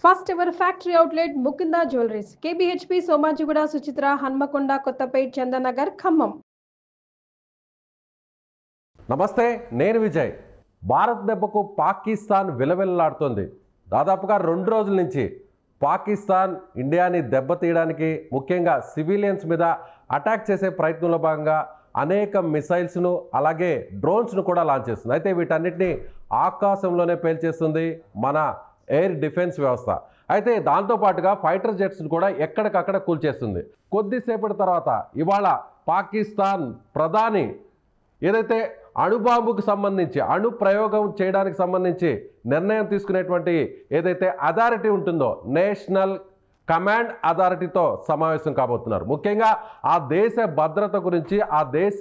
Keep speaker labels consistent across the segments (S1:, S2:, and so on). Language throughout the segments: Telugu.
S1: First ever factory outlet Mukinda Jewelries, KBHP, Somajiguda, Suchitra, Hanmakonda, Kottapet, Chandanagar, Khammam.
S2: నమస్తే, నేను విజయ్. భారత్ దెబ్బకు పాకిస్తాన్ విలవిల్లాడుతోంది. దాదాపుగా 2 రోజుల నుంచి పాకిస్తాన్ ఇండియాని దెబ్బతీయడానికి, ముఖ్యంగా సివిలియన్స్ మీద అటాక్ చేసే ప్రయత్నంలో భాగంగా అనేక మిసైల్స్ను అలాగే డ్రోన్స్ను కూడా లాంచ్ చేస్తుంది. అయితే వీటన్నిటిని ఆకాశంలోనే పేల్చేస్తుంది మన ఎయిర్ డిఫెన్స్ వ్యవస్థ. అయితే దాంతోపాటుగా ఫైటర్ జెట్స్ను కూడా ఎక్కడికక్కడ కూల్చేస్తుంది. కొద్దిసేపటి తర్వాత ఇవాళ పాకిస్తాన్ ప్రధాని ఏదైతే అణుబాంబుకు సంబంధించి అణు ప్రయోగం చేయడానికి సంబంధించి నిర్ణయం తీసుకునేటువంటి ఏదైతే అథారిటీ ఉంటుందో నేషనల్ కమాండ్ అథారిటీతో సమావేశం కాబోతున్నారు. ముఖ్యంగా ఆ దేశ భద్రత గురించి, ఆ దేశ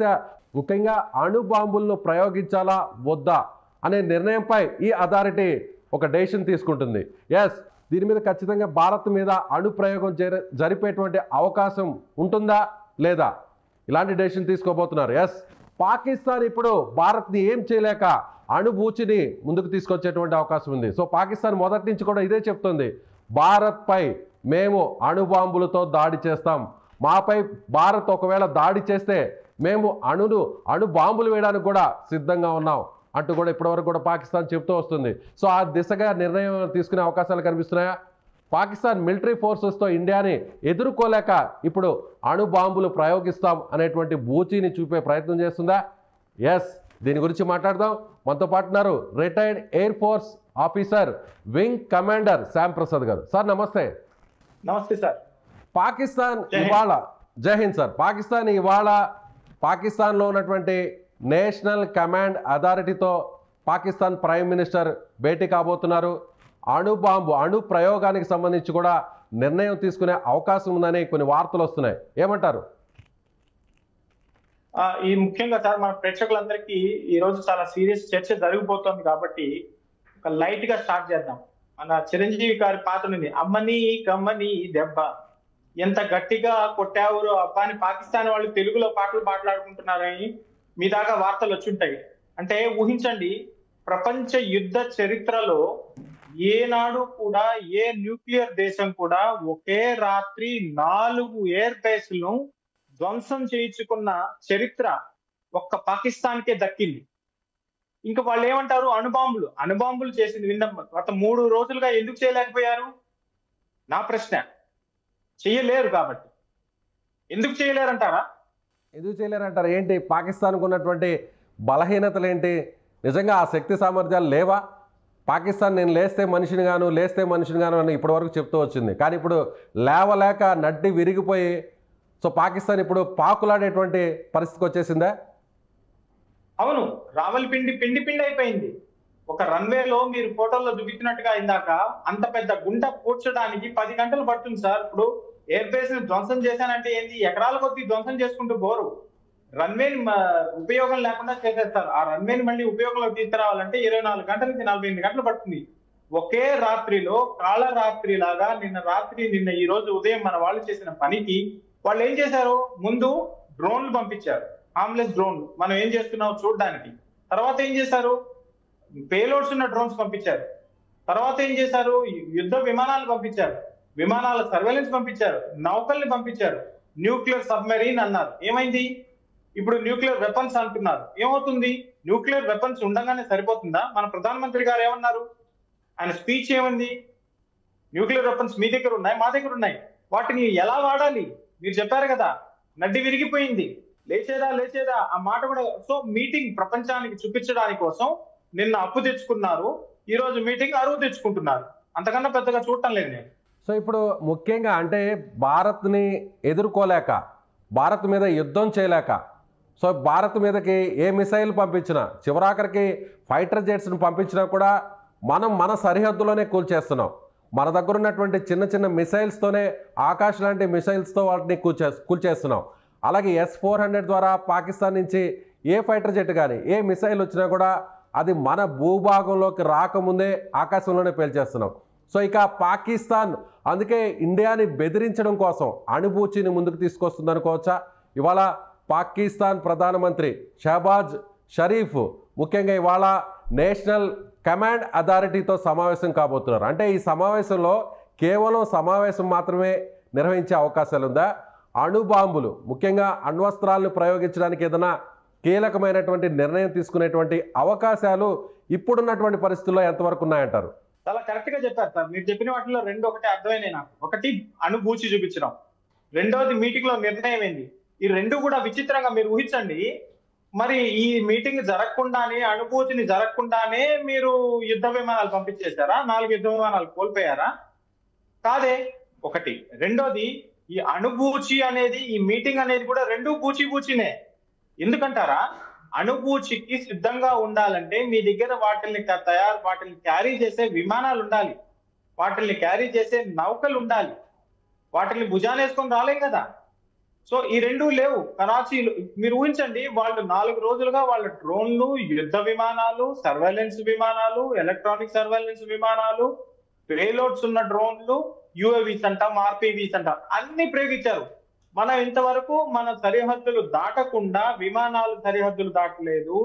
S2: ముఖ్యంగా అణుబాంబులను ప్రయోగించాలా వద్దా అనే నిర్ణయంపై ఈ అథారిటీ ఒక డెసిషన్ తీసుకుంటుంది. ఎస్, దీని మీద ఖచ్చితంగా భారత్ మీద అణు ప్రయోగం జరిపేటువంటి అవకాశం ఉంటుందా లేదా, ఇలాంటి డెసిషన్ తీసుకోబోతున్నారు. ఎస్, పాకిస్తాన్ ఇప్పుడు భారత్ని ఏం చేయలేక అణుబూచిని ముందుకు తీసుకొచ్చేటువంటి అవకాశం ఉంది. సో పాకిస్తాన్ మొదటి నుంచి కూడా ఇదే చెప్తుంది, భారత్పై మేము అణుబాంబులతో దాడి చేస్తాం, మాపై భారత్ ఒకవేళ దాడి చేస్తే మేము అణు బాంబులు వేయడానికి కూడా సిద్ధంగా ఉన్నాం అంటూ కూడా ఇప్పటివరకు కూడా పాకిస్తాన్ చెప్తూ వస్తుంది. సో ఆ దిశగా నిర్ణయం తీసుకునే అవకాశాలు కనిపిస్తున్నాయా? పాకిస్తాన్ మిలిటరీ ఫోర్సెస్తో ఇండియాని ఎదుర్కోలేక ఇప్పుడు అణు బాంబులు ప్రయోగిస్తాం అనేటువంటి బూచీని చూపే ప్రయత్నం చేస్తుందా? ఎస్, దీని గురించి మాట్లాడదాం. మనతో పాటు ఉన్నారు retired air force officer, wing commander Shyam Prasad గారు. సార్ నమస్తే.
S3: నమస్తే సార్.
S2: పాకిస్తాన్ ఇవాళ, జై హింద్ సార్. పాకిస్తాన్లో ఉన్నటువంటి నేషనల్ కమాండ్ అథారిటీతో పాకిస్తాన్ ప్రైమ్ మినిస్టర్ భేటీ కాబోతున్నారు. అణు ప్రయోగానికి సంబంధించి కూడా నిర్ణయం తీసుకునే అవకాశం ఉందని కొన్ని వార్తలు వస్తున్నాయి. ఏమంటారు?
S3: ఈ ముఖ్యంగా సార్ మన ప్రేక్షకులందరికీ ఈ రోజు చాలా సీరియస్ చర్చ జరిగిపోతుంది కాబట్టి ఒక లైట్ గా స్టార్ట్ చేద్దాం. మన చిరంజీవి గారి పాత్రని అమ్మని కమ్మని దెబ్బ ఎంత గట్టిగా కొట్టావురో అబ్బాని పాకిస్తాన్ వాళ్ళు తెలుగులో పాటలు మాట్లాడుకుంటున్నారని మీ దాకా వార్తలు వచ్చుంటాయి. అంటే ఊహించండి, ప్రపంచ యుద్ధ చరిత్రలో ఏనాడు కూడా ఏ న్యూక్లియర్ దేశం కూడా ఒకే రాత్రి 4 ఎయిర్ బేస్లను ధ్వంసం చేయించుకున్న చరిత్ర ఒక్క పాకిస్తాన్కే దక్కింది. ఇంకా వాళ్ళు ఏమంటారు, అణుబాంబులు చేసింది విన్నాం. గత 3 రోజులుగా ఎందుకు చేయలేకపోయారు? నా ప్రశ్న. చేయలేరు కాబట్టి. ఎందుకు చేయలేరంటారా?
S2: ఏంటి పాకిస్తాన్కు ఉన్నటువంటి బలహీనతలు ఏంటి? నిజంగా ఆ శక్తి సామర్థ్యాలు లేవా? పాకిస్తాన్ నేను లేస్తే మనిషిని గాను అని ఇప్పటివరకు చెప్తూ వచ్చింది. కానీ ఇప్పుడు లేవలేక నడ్డి విరిగిపోయి సో పాకిస్తాన్ ఇప్పుడు పాకులాడేటువంటి పరిస్థితికి వచ్చేసిందా?
S3: అవును, రావల్పిండి పిండి అయిపోయింది. ఒక రన్వేలో మీరు ఫోటోల్లో చూపించినట్టుగా ఇందాక అంత పెద్ద గుంట పూడ్చడానికి 10 గంటలు పడుతుంది సార్. ఇప్పుడు ఎయిర్ బేస్ ని ధ్వంసం చేశానంటే ఏంది, ఎకరాల కొద్ది ధ్వంసం చేసుకుంటూ పోరు. రన్వేని ఉపయోగం లేకుండా చేసేస్తారు. ఆ రన్వేని మళ్ళీ ఉపయోగంలోకి తీసుకురావాలంటే 24 గంటల నుంచి 48 గంటలు పడుతుంది. ఒకే రాత్రిలో కాళరాత్రి లాగా నిన్న ఈ రోజు ఉదయం మన వాళ్ళు చేసిన పనికి వాళ్ళు ఏం చేశారు, ముందు డ్రోన్లు పంపించారు, హార్మ్లెస్ డ్రోన్లు, మనం ఏం చేస్తున్నాం చూడడానికి. తర్వాత ఏం చేశారు, పేలోడ్స్ ఉన్న డ్రోన్స్ పంపించారు. తర్వాత ఏం చేశారు, యుద్ధ విమానాలు పంపించారు, విమానాల సర్వేలెన్స్ పంపించారు, నౌకల్ని పంపించారు, న్యూక్లియర్ సబ్మెరీన్ అన్నారు. ఏమైంది? ఇప్పుడు న్యూక్లియర్ వెపన్స్ అంటున్నారు. ఏమవుతుంది? న్యూక్లియర్ వెపన్స్ ఉండగానే సరిపోతుందా? మన ప్రధానమంత్రి గారు ఏమన్నారు, ఆయన స్పీచ్ ఏమంది, న్యూక్లియర్ వెపన్స్ మీ దగ్గర ఉన్నాయి, మా దగ్గర ఉన్నాయి, వాటిని ఎలా వాడాలి మీరు చెప్పారు కదా. నడ్డి విరిగిపోయింది. లేచేదా ఆ మాట కూడా. సో మీటింగ్ ప్రపంచానికి చూపించడానికి కోసం నిన్న అప్పు తెచ్చుకున్నారు, ఈ రోజు మీటింగ్ అరువు తెచ్చుకుంటున్నారు. అంతకన్నా పెద్దగా చూడటం లేదు నేను.
S2: సో ఇప్పుడు ముఖ్యంగా అంటే భారత్ని ఎదుర్కోలేక, భారత్ మీద యుద్ధం చేయలేక, సో భారత్ మీదకి ఏ మిసైల్ పంపించినా, చివరాఖరికి ఫైటర్ జెట్స్ని పంపించినా కూడా మనం మన సరిహద్దులోనే కూల్చేస్తున్నాం. మన దగ్గర ఉన్నటువంటి చిన్న మిసైల్స్తోనే, ఆకాశ్ లాంటి మిసైల్స్తో వాటిని కూల్చేస్తున్నాం. అలాగే S-400 ద్వారా పాకిస్తాన్ నుంచి ఏ ఫైటర్ జెట్ కానీ ఏ మిసైల్ వచ్చినా కూడా అది మన భూభాగంలోకి రాకముందే ఆకాశంలోనే పేల్చేస్తున్నాం. సో ఇక పాకిస్తాన్ అందుకే ఇండియాని బెదిరించడం కోసం అణుబూచిని ముందుకు తీసుకొస్తుంది అనుకోవచ్చా? ఇవాళ పాకిస్తాన్ ప్రధానమంత్రి షహబాజ్ షరీఫ్ ముఖ్యంగా ఇవాళ నేషనల్ కమాండ్ అథారిటీతో సమావేశం కాబోతున్నారు. అంటే ఈ సమావేశంలో కేవలం సమావేశం మాత్రమే నిర్వహించే అవకాశాలు ఉందా? అణుబాంబులు, ముఖ్యంగా అణ్వస్త్రాలను ప్రయోగించడానికి ఏదైనా కీలకమైనటువంటి నిర్ణయం తీసుకునేటువంటి అవకాశాలు ఇప్పుడున్నటువంటి పరిస్థితుల్లో ఎంతవరకు ఉన్నాయంటారు?
S3: చాలా కరెక్ట్ గా చెప్పారు సార్. మీరు చెప్పిన వాటిలో రెండు ఒకటి అర్థమైనాయి నాకు. ఒకటి అణుబూచి చూపించడం, రెండోది మీటింగ్ లో నిర్ణయం ఏంది. ఈ రెండు కూడా విచిత్రంగా మీరు ఊహించండి. మరి ఈ మీటింగ్ జరగకుండానే, అణుభూతిని జరగకుండానే మీరు యుద్ధ విమానాలు పంపించేశారా? 4 యుద్ధ విమానాలు కోల్పోయారా? కాదే. ఒకటి. రెండోది, ఈ అణుభూచి అనేది, ఈ మీటింగ్ అనేది కూడా రెండు బూచినే. ఎందుకంటారా? అణుభూచికి సిద్ధంగా ఉండాలంటే మీ దగ్గర వాటిని క్యారీ చేసే విమానాలు ఉండాలి, వాటిని క్యారీ చేసే నౌకలు ఉండాలి, వాటిని భుజానేసుకొని రాలేం కదా. సో ఈ రెండు లేవు కరాచీలో. మీరు ఊహించండి, వాళ్ళు 4 రోజులుగా వాళ్ళ డ్రోన్లు, యుద్ధ విమానాలు, సర్వైలెన్స్ విమానాలు, ఎలక్ట్రానిక్ సర్వైలెన్స్ విమానాలు, పేలోడ్స్ ఉన్న డ్రోన్లు, యుఏవీస్ అంటాం, ఆర్పీవీస్ అంటాం, అన్ని ప్రయోగించారు. మనం ఇంతవరకు మన సరిహద్దులు దాటకుండా విమానాలు సరిహద్దులు దాటలేదు,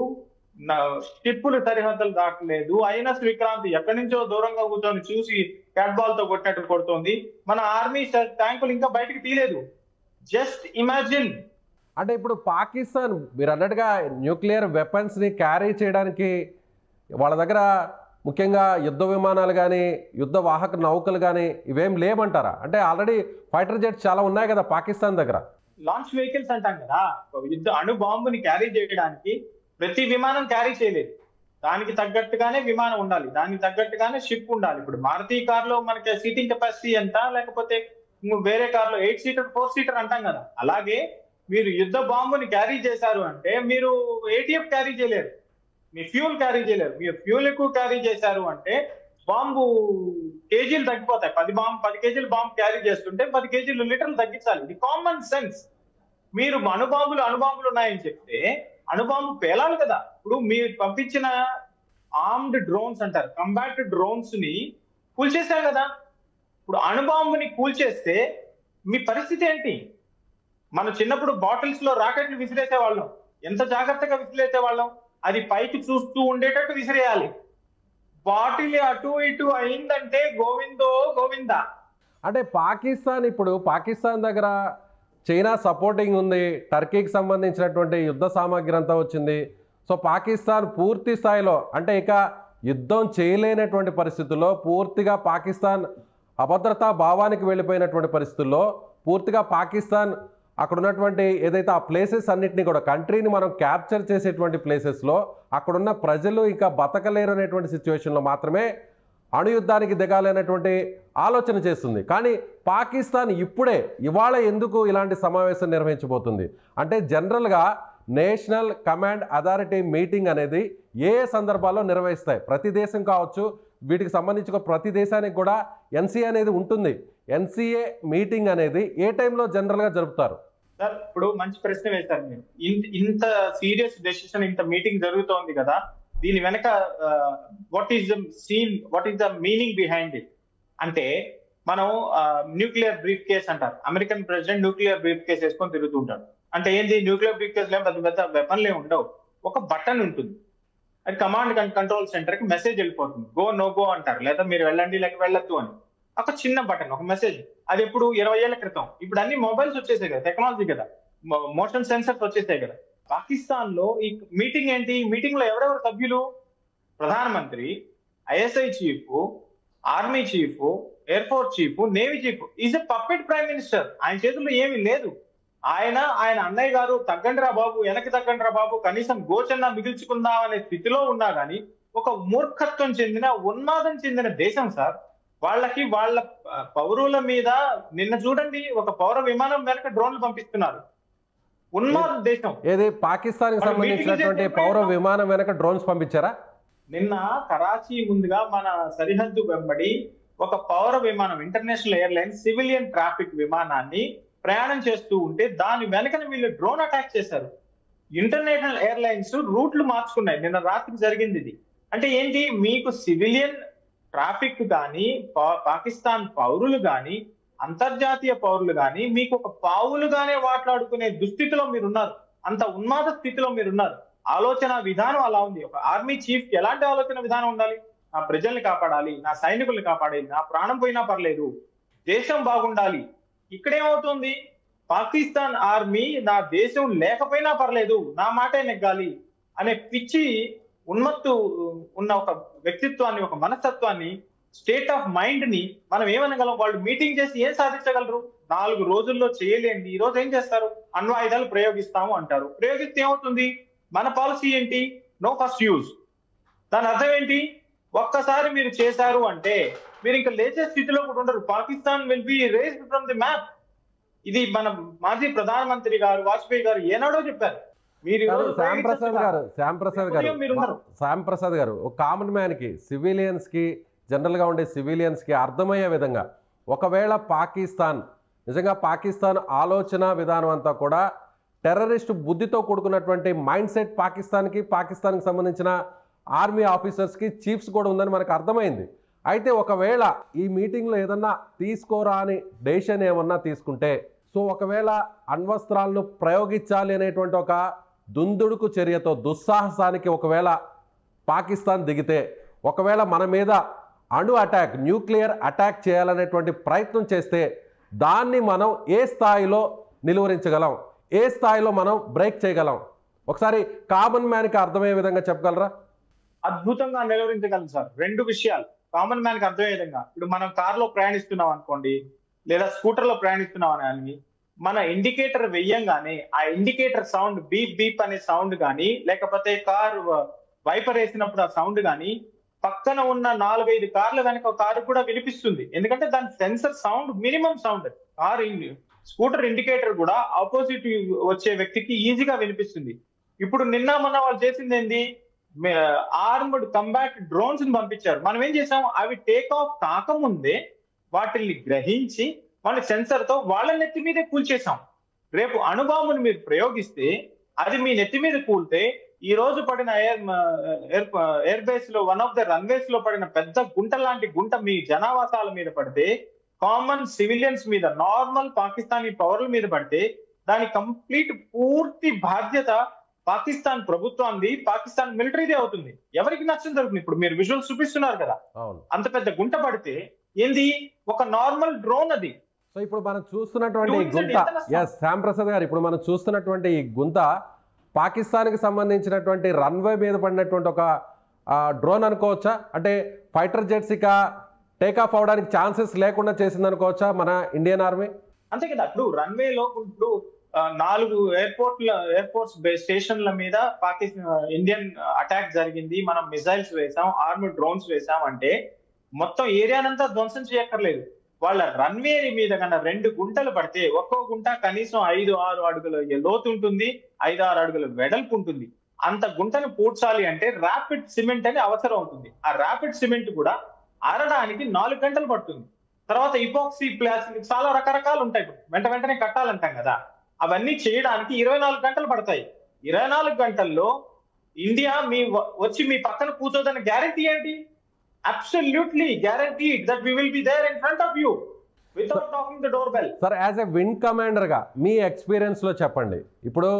S3: షిప్పులు సరిహద్దులు దాటలేదు. ఐఎన్ఎస్ విక్రాంత్ ఎక్కడి నుంచో దూరంగా కూర్చొని చూసి క్యాట్ బాల్ తో కొట్టినట్టు కొడుతోంది. మన ఆర్మీ ట్యాంకులు ఇంకా బయటకు తీయలేదు. Just imagine.
S2: అంటే ఇప్పుడు పాకిస్తాన్ మీరు అన్నట్టుగా న్యూక్లియర్ వెపన్స్ని క్యారీ చేయడానికి వాళ్ళ దగ్గర ముఖ్యంగా యుద్ధ విమానాలు కానీ, యుద్ధ వాహక నౌకలు కానీ ఇవేం లేవంటారా? అంటే ఆల్రెడీ ఫైటర్ జెట్స్ చాలా ఉన్నాయి కదా పాకిస్తాన్ దగ్గర.
S3: లాంచ్ వెహికల్స్ అంటాం కదా, యుద్ధ అణు బాంబుని క్యారీ చేయడానికి ప్రతి విమానం క్యారీ చేయలేదు. దానికి తగ్గట్టుగానే విమానం ఉండాలి, దానికి తగ్గట్టుగానే షిప్ ఉండాలి. ఇప్పుడు మారుతి కార్ లో మనకి సీటింగ్ కెపాసిటీ ఎంత, లేకపోతే వేరే కార్ లో 8 సీటర్ 4 సీటర్ అంటాం కదా, అలాగే మీరు యుద్ధ బాంబుని క్యారీ చేశారు అంటే మీరు ఏటీఎఫ్ క్యారీ చేయలేరు, మీ ఫ్యూల్ క్యారీ చేయలేరు. మీరు ఫ్యూల్ ఎక్కువ క్యారీ చేశారు అంటే బాంబు కేజీలు తగ్గిపోతాయి. 10 కేజీలు బాంబు క్యారీ చేస్తుంటే 10 కేజీలు లీటర్లు తగ్గించాలి. ఇది కామన్ సెన్స్. మీరు అణుబాంబులు ఉన్నాయని చెప్తే అణుబాంబు పేలాలి కదా. ఇప్పుడు మీరు పంపించిన ఆర్మ్డ్ డ్రోన్స్ అంటారు, కంబాట్ డ్రోన్స్ ని కూల్చేశారు కదా. ఇప్పుడు అణుబాంబుని కూల్చేస్తే మీ పరిస్థితి ఏంటి? మన చిన్నప్పుడు బాటిల్స్ లో రాకెట్లు విసిరేసే వాళ్ళం, ఎంత జాగ్రత్తగా విసిరేసే వాళ్ళం. అది పైకి చూస్తూ ఉండేటట్టు విసిరేయాలి. బాటిల్ అటు ఇటు అయిందంటే గోవిందో గోవిందా.
S2: అంటే పాకిస్తాన్ దగ్గర చైనా సపోర్టింగ్ ఉంది, టర్కీకి సంబంధించినటువంటి యుద్ధ సామాగ్రి అంతా వచ్చింది. సో పాకిస్తాన్ పూర్తి స్థాయిలో అంటే ఇక యుద్ధం చేయలేనటువంటి పరిస్థితుల్లో, పూర్తిగా పాకిస్తాన్ అభద్రతా భావానికి వెళ్ళిపోయినటువంటి పరిస్థితుల్లో, పూర్తిగా పాకిస్తాన్ అక్కడ ఉన్నటువంటి ఏదైతే ఆ ప్లేసెస్ అన్నింటినీ కూడా, కంట్రీని మనం క్యాప్చర్ చేసేటువంటి ప్లేసెస్లో అక్కడున్న ప్రజలు ఇంకా బతకలేరు అనేటువంటి సిచ్యువేషన్లో మాత్రమే అణుయుద్ధానికి దిగాలనేటువంటి ఆలోచన చేస్తుంది. కానీ పాకిస్తాన్ ఇవాళ ఎందుకు ఇలాంటి సమావేశం నిర్వహించబోతుంది అంటే, జనరల్గా నేషనల్ కమాండ్ అథారిటీ మీటింగ్ అనేది ఏ సందర్భాల్లో నిర్వహిస్తాయి? ప్రతి దేశం కావచ్చు, వీటికి సంబంధించిన ప్రతి దేశానికి కూడా ఎన్సీఏ అనేది ఉంటుంది. ఎన్సీఏ మీటింగ్ అనేది ఏ టైంలో జనరల్గా జరుపుతారు?
S3: సార్ ఇప్పుడు మంచి ప్రశ్న వేశారు మీరు. ఇంత సీరియస్ డెసిషన్, ఇంత మీటింగ్ జరుగుతోంది కదా, దీని వెనక what is the meaning behind it అంటే, మనం న్యూక్లియర్ బ్రీఫ్ కేస్ అంటారు. American president nuclear brief case వేసుకొని తిరుగుతుంటాడు. అంటే ఏంది? న్యూక్లియర్ బ్రీఫ్ కేస్ పెద్ద పెద్ద వెపన్లే ఉండవు, ఒక బటన్ ఉంటుంది. అది కమాండ్ అండ్ కంట్రోల్ సెంటర్ కి మెసేజ్ వెళ్ళిపోతుంది. గో నో గో అంటారు, లేదా మీరు వెళ్ళండి లేక వెళ్ళొద్దు అని. ఒక చిన్న బటన్, ఒక మెసేజ్. అది ఎప్పుడు 20 ఏళ్ల క్రితం. ఇప్పుడు అన్ని మొబైల్స్ వచ్చేసాయి కదా, టెక్నాలజీ కదా, మోషన్ సెన్సర్స్ వచ్చేసాయి కదా. పాకిస్తాన్ లో ఈ మీటింగ్ ఏంటి? మీటింగ్ లో ఎవరెవరు సభ్యులు? ప్రధానమంత్రి, ISI chief, army chief, air force chief, navy chief. Is a puppet prime minister. ఆయన చేతుల్లో ఏమీ లేదు. ఆయన అన్నయ్య గారు తగ్గండిరా బాబు, వెనక్కి తగ్గండిరా బాబు, కనీసం గోచన్నా మిగిల్చుకుందాం అనే స్థితిలో ఉన్నా గానీ, ఒక మూర్ఖత్వం చెందిన, ఉన్మాదం చెందిన దేశం సార్. వాళ్ళకి వాళ్ళ పౌరుల మీద నిన్న చూడండి, ఒక పౌర విమానం వెనక డ్రోన్లు పంపిస్తున్నారు. ఉన్మాద దేశం
S2: ఏది? పాకిస్తాన్ కి సంబంధించినటువంటి పౌర విమానం వెనక డ్రోన్స్ పంపించారా?
S3: నిన్న కరాచీ ముందుగా మన సరిహద్దు వెంబడి ఒక పౌర విమానం, ఇంటర్నేషనల్ ఎయిర్లైన్స్ సివిలియన్ ట్రాఫిక్ విమానాన్ని ప్రయాణం చేస్తూ ఉంటే దాని వెనకన వీళ్ళు డ్రోన్ అటాక్ చేశారు. ఇంటర్నేషనల్ ఎయిర్లైన్స్ రూట్లు మార్చుకున్నాయి. నిన్న రాత్రి జరిగింది ఇది. అంటే ఏంటి? మీకు సివిలియన్ ట్రాఫిక్ కానీ, పాకిస్తాన్ పౌరులు కానీ, అంతర్జాతీయ పౌరులు కానీ మీకు ఒక పావులుగానే మాట్లాడుకునే దుస్థితిలో మీరున్నారు. అంత ఉన్మాద స్థితిలో మీరున్నారు. ఆలోచన విధానం అలా ఉంది. ఒక ఆర్మీ చీఫ్ కి ఎలాంటి ఆలోచన విధానం ఉండాలి? నా ప్రజల్ని కాపాడాలి, నా సైనికుల్ని కాపాడాలి, నా ప్రాణం పోయినా పర్లేదు, దేశం బాగుండాలి. ఇక్కడేమవుతుంది, పాకిస్తాన్ ఆర్మీ నా దేశం లేకపోయినా పర్లేదు, నా మాటే నెగ్గాలి అనే పిచ్చి ఉన్మత్తు ఉన్న ఒక వ్యక్తిత్వాన్ని, ఒక మనస్తత్వాన్ని, స్టేట్ ఆఫ్ మైండ్ ని మనం ఏమనగలం? వాళ్ళు మీటింగ్ చేసి ఏం సాధించగలరు? 4 రోజుల్లో చేయలేండి ఈ రోజు ఏం చేస్తారు? అణ్వాయుధాలు ప్రయోగిస్తాము అంటారు. ప్రయోగిస్తే ఏమవుతుంది? మన పాలసీ ఏంటి? No first use. దాని అర్థం ఏంటి? ఒక్కసారి మీరు చేశారు అంటే మీరు ఇంకా లేచే స్థితిలో కూడా ఉండరు. Pakistan will be raised from the map. ఇది మన మాజీ ప్రధానమంత్రి గారు వాజ్పేయి గారు ఏనాడో చెప్పారు. మీరు
S2: శ్యామ్ ప్రసాద్ గారు ఒక కామన్ మ్యాన్ కి, సివిలియన్స్ కి, జనరల్ గా ఉండే సివిలియన్స్ కి అర్థమయ్యే విధంగా, ఒకవేళ పాకిస్తాన్ నిజంగా పాకిస్తాన్ ఆలోచన విధానం అంతా కూడా టెర్రరిస్ట్ బుద్ధితో కూడుకున్నటువంటి మైండ్ సెట్ పాకిస్తాన్కి సంబంధించిన ఆర్మీ ఆఫీసర్స్కి, చీఫ్స్ కూడా ఉందని మనకు అర్థమైంది. అయితే ఒకవేళ ఈ మీటింగ్లో ఏదన్నా తీసుకోరా అని డెసిషన్ ఏమన్నా తీసుకుంటే, సో ఒకవేళ అణ్వస్త్రాలను ప్రయోగించాలి అనేటువంటి ఒక దుందుడుకు చర్యతో, దుస్సాహసానికి ఒకవేళ పాకిస్తాన్ దిగితే, ఒకవేళ మన మీద అణు అటాక్, న్యూక్లియర్ అటాక్ చేయాలనేటువంటి ప్రయత్నం చేస్తే దాన్ని మనం ఏ స్థాయిలో నిలువరించగలం, ఏ స్థాయిలో మనం బ్రేక్ చేయగలం? ఒకసారి కామన్ మ్యాన్కి అర్థమయ్యే విధంగా చెప్పగలరా?
S3: అద్భుతంగా నిలువరించగలం సార్. 2 విషయాలు కామన్ మ్యాన్ కి అర్థమయ్యే విధంగా. ఇప్పుడు మనం కార్ లో ప్రయాణిస్తున్నాం అనుకోండి, లేదా స్కూటర్ లో ప్రయాణిస్తున్నాం అని, మన ఇండికేటర్ వెయ్యంగానే ఆ ఇండికేటర్ సౌండ్, బీప్ బీప్ అనే సౌండ్ కానీ, లేకపోతే కార్ వైపర్ వేసినప్పుడు ఆ సౌండ్ కానీ పక్కన ఉన్న 4-5 కార్ల వెనక కారు కూడా వినిపిస్తుంది. ఎందుకంటే దాని sensor sound minimum sound. Car scooter indicator కూడా ఆపోజిట్ వచ్చే వ్యక్తికి ఈజీగా వినిపిస్తుంది. ఇప్పుడు నిన్న మొన్న వాళ్ళు చేసింది ఏంది? ఆర్మ్డ్ కంబాట్ డ్రోన్స్ ని పంపించారు. మనం ఏం చేసాం? అవి టేక్ ఆఫ్ కాకముందే వాటిని గ్రహించి వాళ్ళ సెన్సర్ తో వాళ్ళ నెత్తి మీదే కూల్చేసాం. రేపు అణుబాంబుని మీరు ప్రయోగిస్తే అది మీ నెత్తి మీద కూలితే, ఈ రోజు పడిన ఎయిర్ బేస్ లో వన్ ఆఫ్ ద రన్వేస్ లో పడిన పెద్ద గుంట లాంటి గుంట మీ జనావాసాల మీద పడితే, కామన్ సివిలియన్స్ మీద, నార్మల్ పాకిస్తానీ పౌరుల మీద పడితే దాని కంప్లీట్ పూర్తి బాధ్యత పాకిస్తాన్ ప్రభుత్వాన్ని, పాకిస్తాన్ మిలిటరీదే అవుతుంది. ఎవరికి నష్టం జరుగుతుంది? ఇప్పుడు మీరు విజువల్స్ చూపిస్తున్నారు కదా, అంత పెద్ద గుంట పడితే ఏంది? ఒక నార్మల్ డ్రోన్ అది.
S2: సో ఇప్పుడు మనం చూస్తున్నటువంటి ఈ గుంత, శ్యామ్ ప్రసాద్ గారు, ఇప్పుడు మనం చూస్తున్నటువంటి ఈ గుంత పాకిస్తాన్కి సంబంధించినటువంటి రన్వే మీద పడినటువంటి ఒక డ్రోన్ అనుకోవచ్చా? అంటే ఫైటర్ జెట్స్ ఇక టేకాఫ్ అవడానికి ఛాన్సెస్ లేకుండా చేసింది అనుకోవచ్చా మన ఇండియన్ ఆర్మీ?
S3: అంతే కదా. ఇప్పుడు రన్వేలో ఇప్పుడు 4 ఎయిర్పోర్ట్స్ స్టేషన్ల మీద ఇండియన్ అటాక్ జరిగింది. మనం మిసైల్స్ వేసాం, ఆర్మీ డ్రోన్స్ వేసాం అంటే మొత్తం ఏరియానంతా ధ్వంసం చేయక్కర్లేదు. వాళ్ళ రన్వే మీద కన్నా 2 గుంటలు పడితే, ఒక్కో గుంట కనీసం 5-6 అడుగుల లోతు ఉంటుంది, 5-6 అడుగుల వెడల్పు ఉంటుంది. అంత గుంటను పూడ్చాలి అంటే ర్యాపిడ్ సిమెంట్ అని అవసరం అవుతుంది. ఆ ర్యాపిడ్ సిమెంట్ కూడా ఆరడానికి 4 గంటలు పడుతుంది. తర్వాత ఇపోక్సీ ప్లాస్టిక్ చాలా రకరకాలు ఉంటాయి. వెంటనే కట్టాలంటాం కదా, అవన్నీ చేయడానికి 24 గంటలు పడతాయి. 24 గంటల్లో ఇండియా వచ్చి మీ పక్కన కూర్చోదని గ్యారంటీ ఏంటి? Absolutely guaranteed that we will be there in front of you without talking the doorbell.
S2: Sir, as a wing కమాండర్గా మీ ఎక్స్పీరియన్స్లో చెప్పండి. ఇప్పుడు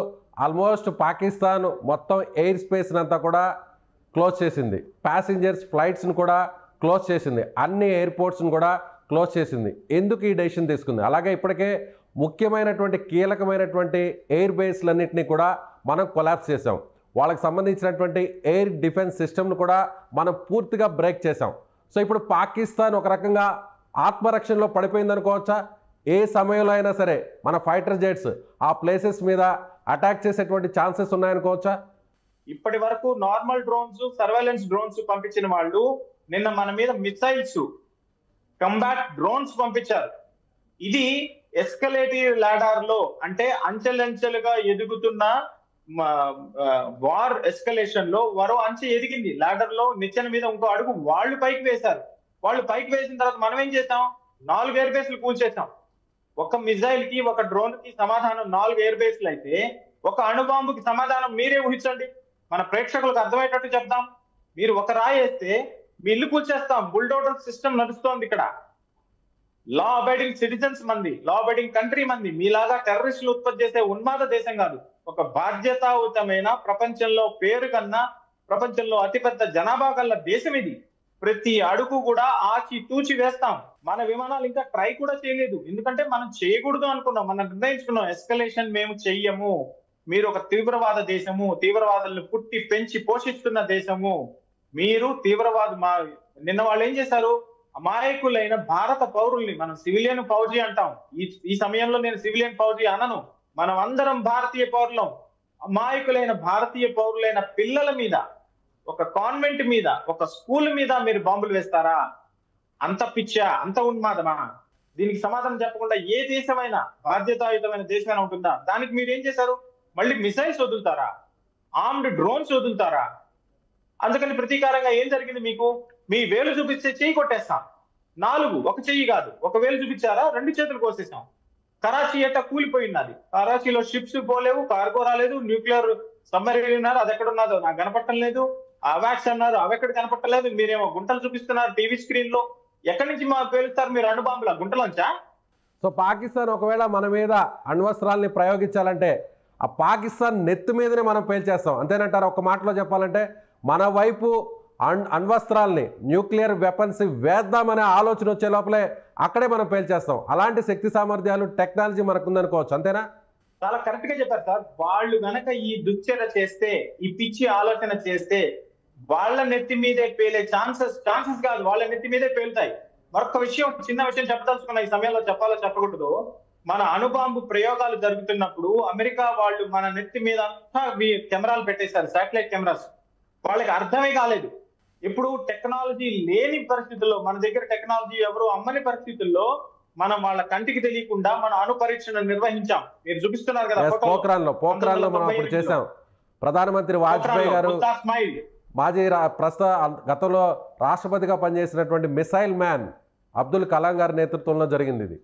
S2: ఆల్మోస్ట్ పాకిస్తాన్ మొత్తం ఎయిర్ స్పేస్ని అంతా కూడా క్లోజ్ చేసింది, ప్యాసింజర్స్ ఫ్లైట్స్ని కూడా క్లోజ్ చేసింది, అన్ని ఎయిర్పోర్ట్స్ని కూడా క్లోజ్ చేసింది. ఎందుకు ఈ డెసిషన్ తీసుకుంది? అలాగే ఇప్పటికే ముఖ్యమైనటువంటి కీలకమైనటువంటి ఎయిర్ బేస్లన్నింటినీ కూడా మనం కొలాప్స్ చేసాం. వాళ్ళకి సంబంధించినటువంటి ఎయిర్ డిఫెన్స్ సిస్టమ్ను కూడా మనం పూర్తిగా బ్రేక్ చేసాం. సో ఇప్పుడు పాకిస్తాన్ ఒక రకంగా ఆత్మరక్షణలో పడిపోయింది అనుకోవచ్చా? ఏ సమయంలో అయినా సరే మన ఫైటర్ జెట్స్ ఆ ప్లేసెస్ మీద అటాక్ చేసేటువంటి ఛాన్సెస్ ఉన్నాయనుకోవచ్చా?
S3: ఇప్పటి వరకు నార్మల్ డ్రోన్స్, సర్వేలెన్స్ డ్రోన్స్ పంపించిన వాళ్ళు నిన్న మన మీద మిసైల్స్, కంబాట్ డ్రోన్స్ పంపించారు. ఇది ఎస్కలేటివ్ లాడర్ లో, అంటే అంచెలంచెలుగా ఎదుగుతున్న వార్ ఎస్కలేషన్ లో మరో అంచె ఎదిగింది. లాడర్ లో నిచ్చెన మీద ఇంకో అడుగు వాళ్ళు పైకి వేశారు. వాళ్ళు పైకి వేసిన తర్వాత మనం ఏం చేసాం? 4 ఎయిర్ బేస్లు కూల్చేసాం. ఒక మిజైల్ కి, ఒక డ్రోన్ కి సమాధానం 4 ఎయిర్ బేస్లు అయితే, ఒక అణుబాంబుకి సమాధానం మీరే ఊహించండి. మన ప్రేక్షకులకు అర్థమయ్యేటట్టు చెప్దాం. మీరు ఒక రాయి వేస్తే మీ ఇల్లు కూల్చేస్తాం. బుల్డోజర్ సిస్టమ్ నడుస్తోంది ఇక్కడ. లా అబైడింగ్ సిటిజన్స్ మంది, లా అబైడింగ్ కంట్రీ మంది. మీలాగా టెర్రరిస్టులు ఉత్పత్తి చేసే ఉన్మాద దేశం కాదు. ఒక బాధ్యతాయుతమైన, ప్రపంచంలో పేరు కన్నా, ప్రపంచంలో అతిపెద్ద జనాభా గల దేశం ఇది. ప్రతి అడుగు కూడా ఆచి తూచి వేస్తాం. మన విమానాలు ఇంకా ట్రై కూడా చేయలేదు, ఎందుకంటే మనం చేయకూడదు అనుకున్నాం, మనం నిర్ణయించుకున్నాం ఎస్కలేషన్ మేము చెయ్యము. మీరు ఒక తీవ్రవాద దేశము, తీవ్రవాదులను పుట్టి పెంచి పోషిస్తున్న దేశము, మీరు నిన్న వాళ్ళు ఏం చేశారు, అమాయకులైన భారత పౌరుల్ని, మనం సివిలియన్ ఫౌజీ అంటాం, ఈ సమయంలో నేను సివిలియన్ ఫౌజీ అనను, మనం అందరం భారతీయ పౌరులం. అమాయకులైన భారతీయ పౌరులైన పిల్లల మీద, ఒక కాన్వెంట్ మీద, ఒక స్కూల్ మీద మీరు బాంబులు వేస్తారా? అంత పిచ్చా, అంత ఉన్మాదమా? దీనికి సమాధానం చెప్పకుండా ఏ దేశమైనా, బాధ్యతాయుతమైన దేశమైనా ఉంటుందా? దానికి మీరు ఏం చేశారు? మళ్ళీ మిసైల్స్ వదులుతారా? ఆర్మ్డ్ డ్రోన్స్ వదులుతారా? అందుకని ప్రతీకారంగా ఏం జరిగింది మీకు? మీ వేలు చూపిస్తే చెయ్యి కొట్టేస్తాం. 4, ఒక చెయ్యి కాదు, ఒక వేలు చూపించారా, 2 చేతులు కోసేసాం. కరాచీ ఎట్ట కూలిపోయినది. కరాచీలో షిప్స్ పోలేవు, కార్గో రాలేదు, న్యూక్లియర్ సబ్మరీన్ ఉన్నారు, అది ఎక్కడ ఉన్నదో నాకు కనపడటం లేదు. అవాక్స్ అన్నారు, అవి ఎక్కడ కనపడలేదు. మీరేమో గుంటలు చూపిస్తున్నారు టీవీ స్క్రీన్ లో. ఎక్కడి నుంచి మా పేలుస్తారు మీరు? అణుబాంబుల గుంటలోంచా?
S2: సో పాకిస్తాన్ ఒకవేళ మన మీద అణ్వస్త్రాల్ని ప్రయోగించాలంటే ఆ పాకిస్తాన్ నెత్తి మీదనే మనం పేల్చేస్తాం, అంతేనంటారు? ఒక మాటలో చెప్పాలంటే మన వైపు అణ్వస్త్రాల్ని, న్యూక్లియర్ వెపన్స్ వేద్దామనే ఆలోచన వచ్చే లోపలే అక్కడే మనం పేల్చేస్తాం. అలాంటి శక్తి సామర్థ్యాలు, టెక్నాలజీ మనకుందనుకోవచ్చు, అంతేనా?
S3: చాలా కరెక్ట్ గా చెప్పారు సార్. వాళ్ళు గనక ఈ దుశ్చర్య చేస్తే, ఈ పిచ్చి ఆలోచన చేస్తే, వాళ్ళ నెత్తి మీదే పేలే ఛాన్సెస్ కాదు, వాళ్ళ నెత్తి మీదే పేలుతాయి. మరొక విషయం, చిన్న విషయం చెప్పదలుచుకున్న ఈ సమయంలో, చెప్పాలో చెప్పకూడదు. మన అణుబాంబు ప్రయోగాలు జరుగుతున్నప్పుడు అమెరికా వాళ్ళు మన నెత్తి మీద అంతా కెమెరాలు పెట్టేశారు, శాటిలైట్ కెమెరాస్. వాళ్ళకి అర్థమే కాలేదు. ఇప్పుడు టెక్నాలజీ లేని పరిస్థితుల్లో, మన దగ్గర టెక్నాలజీ ఎవరు అమ్మని పరిస్థితుల్లో మనం వాళ్ళ కంటికి తెలియకుండా మన అణు పరీక్షను నిర్వహించాం. మీరు చూపిస్తున్నారు కదా
S2: పోఖ్రాన్ లో మనం అప్పుడు చేసాం. ప్రధానమంత్రి వాజ్పేయి గారు, మాజీ గతంలో రాష్ట్రపతిగా పనిచేసినటువంటి మిసైల్ మ్యాన్ అబ్దుల్ కలాం గారి నేతృత్వంలో జరిగింది. ఇది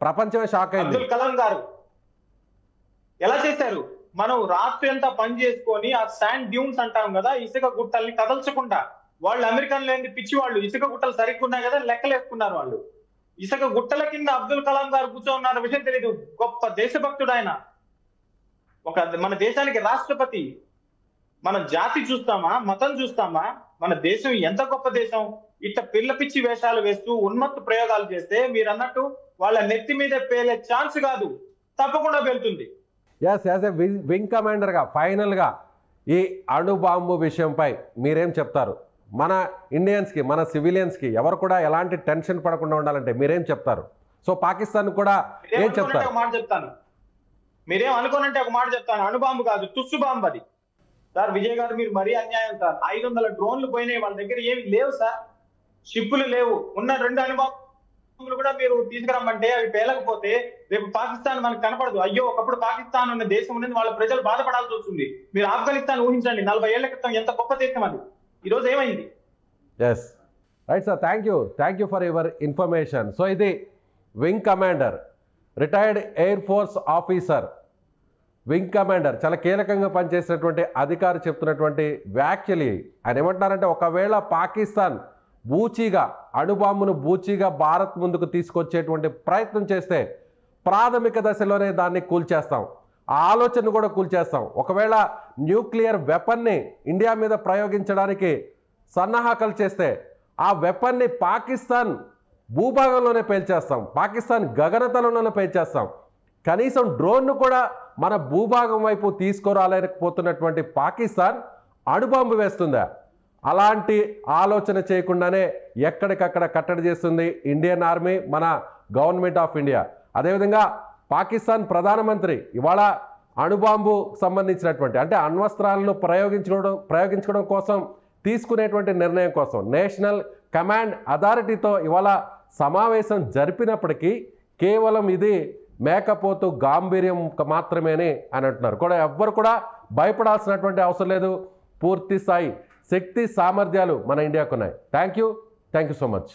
S2: ప్రపంచమే షాక్ అయింది.
S3: అబ్దుల్ కలాం గారు ఎలా చేశారు? మనం రాత్రి అంతా పని చేసుకొని ఆ శాండ్ డ్యూన్స్ అంటాం కదా, ఇసుక గుట్టల్ని కదల్చకుండా, వాళ్ళు అమెరికన్ లేని పిచ్చి వాళ్ళు, ఇసుక గుట్టలు సరిగ్గా ఉన్నాయి కదా లెక్కలేసుకున్నారు వాళ్ళు. ఇసుక గుట్టల కింద అబ్దుల్ కలాం గారు కూర్చోన్న విషయం తెలీదు. గొప్ప దేశభక్తుడు ఆయన, మన దేశానికి రాష్ట్రపతి. మన జాతి చూస్తామా, మతం చూస్తామా? మన దేశం ఎంత గొప్ప దేశం. ఇట్ట పిల్ల పిచ్చి వేషాలు వేస్తూ ఉన్మత్తు ప్రయోగాలు చేస్తే మీరు అన్నట్టు వాళ్ళ నెత్తి మీద పేలే ఛాన్స్ కాదు, తప్పకుండా పేలుతుంది.
S2: యాజ్ ఏ వింగ్ కమాండర్గా ఫైనల్గా ఈ అణుబాంబు విషయంపై మీరేం చెప్తారు? మన ఇండియన్స్కి, మన సివిలియన్స్కి ఎవరు కూడా ఎలాంటి టెన్షన్ పడకుండా ఉండాలంటే మీరేం చెప్తారు? సో పాకిస్తాన్ కూడా ఏం చెప్తారు?
S3: ఒక మాట చెప్తాను, మీరేం అనుకోనంటే ఒక మాట చెప్తాను. అణుబాంబు కాదు, తుస్సు బాంబు అది. సార్ విజయ్ గారు, మీరు మరీ అన్యాయం సార్. 500 డ్రోన్లు పోయినాయి, వాళ్ళ దగ్గర ఏమి లేవు సార్, షిప్పులు లేవు. ఉన్న 2 అణుబాంబులు కూడా మీరు తీసుకురమ్మంటే అవి పేలకపోతే రేపు పాకిస్తాన్ మనకు కనపడదు. అయ్యో, ఒకప్పుడు పాకిస్తాన్ ఉన్న దేశం ఉన్నది, వాళ్ళ ప్రజలు బాధపడాల్సి వస్తుంది. మీరు ఆఫ్ఘనిస్తాన్ ఊహించండి, 40 ఏళ్ల క్రితం ఎంత గొప్ప దేశం అది, ఈరోజు ఏమైంది?
S2: Yes right sir, thank you for your information. So ఇది wing commander, retired air force officer, wing commander, చాలా కీలకంగా పనిచేసినటువంటి అధికారి చెప్తున్నటువంటి వ్యాఖ్యలు. ఆయన ఏమంటున్నారంటే, ఒకవేళ పాకిస్తాన్ అణుబాంబును బూచీగా భారత్ ముందుకు తీసుకొచ్చేటువంటి ప్రయత్నం చేస్తే ప్రాథమిక దశలోనే దాన్ని కూల్చేస్తాం, ఆ ఆలోచన కూడా కూల్చేస్తాం. ఒకవేళ న్యూక్లియర్ వెపన్ని ఇండియా మీద ప్రయోగించడానికి సన్నాహకాలు చేస్తే ఆ వెపన్ని పాకిస్తాన్ భూభాగంలోనే పేల్చేస్తాం, పాకిస్తాన్ గగనతలంలోనే పేల్చేస్తాం. కనీసం డ్రోన్ను కూడా మన భూభాగం వైపు తీసుకురాలేకపోతున్నటువంటి పాకిస్తాన్ అణుబాంబు వేస్తుందా? అలాంటి ఆలోచన చేయకుండానే ఎక్కడికక్కడ కట్టడి చేస్తుంది ఇండియన్ ఆర్మీ, మన గవర్నమెంట్ ఆఫ్ ఇండియా. అదేవిధంగా పాకిస్తాన్ ప్రధానమంత్రి ఇవాళ అణుబాంబు సంబంధించినటువంటి, అంటే అణ్వస్త్రాలను ప్రయోగించుకోవడం కోసం తీసుకునేటువంటి నిర్ణయం కోసం నేషనల్ కమాండ్ అథారిటీతో ఇవాళ సమావేశం జరిపినప్పటికీ కేవలం ఇది మేకపోతు గాంభీర్యం మాత్రమే అని అంటున్నారు. కూడా ఎవ్వరు కూడా భయపడాల్సినటువంటి అవసరం లేదు. పూర్తి స్థాయి శక్తి సామర్థ్యాలు మన ఇండియాకు ఉన్నాయి. Thank you so much.